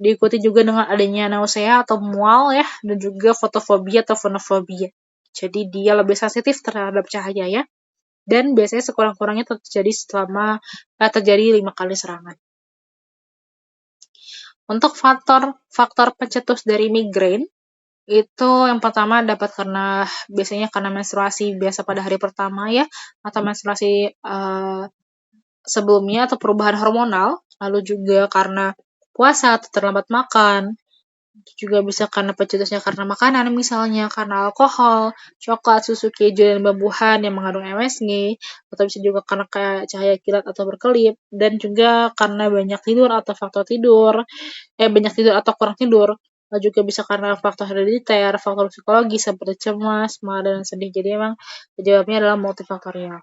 Speaker 1: Diikuti juga dengan adanya nausea atau mual ya, dan juga fotofobia atau fonofobia. Jadi dia lebih sensitif terhadap cahaya ya. Dan biasanya sekurang-kurangnya terjadi 5 kali serangan. Untuk faktor pencetus dari migrain, itu yang pertama dapat biasanya karena menstruasi biasa pada hari pertama ya, atau menstruasi sebelumnya atau perubahan hormonal, lalu juga karena puasa atau terlambat makan, juga bisa karena pencetusnya karena makanan, misalnya karena alkohol, coklat, susu, keju, dan buah-buahan yang mengandung MSG, atau bisa juga karena cahaya kilat atau berkelip, dan juga karena banyak tidur atau kurang tidur, lalu juga bisa karena faktor herediter, faktor psikologis seperti cemas, marah, dan sedih. Jadi emang jawabnya adalah multifaktorial.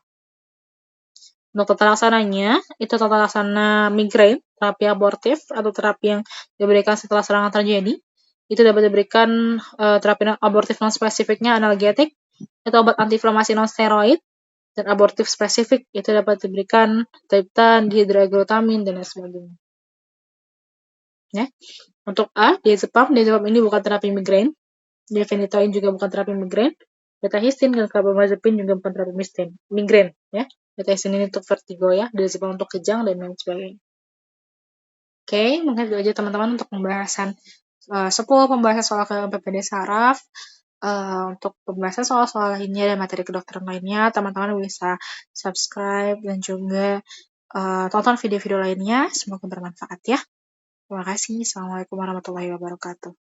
Speaker 1: Untuk tata laksananya, itu tata laksana migrain, terapi abortif, atau terapi yang diberikan setelah serangan terjadi. Itu dapat diberikan terapi abortif non-spesifiknya analgetik, itu obat antiinflamasi non-steroid, dan abortif spesifik, itu dapat diberikan triptan, dihidroglutamin, dan lain sebagainya. Ya. Untuk diazepam ini bukan terapi migrain, phenytoin juga bukan terapi migrain, beta-histin dan carbamazepine juga bukan terapi migrain, ya. Beta-histin ini untuk vertigo ya, diazepam untuk kejang dan lain sebagainya. Oke, mungkin itu aja teman-teman untuk pembahasan 10 pembahasan soal PPD saraf. Untuk pembahasan soal-soal lainnya dan materi kedokteran lainnya, teman-teman bisa subscribe dan juga tonton video-video lainnya. Semoga bermanfaat ya. Terima kasih. Assalamualaikum warahmatullahi wabarakatuh.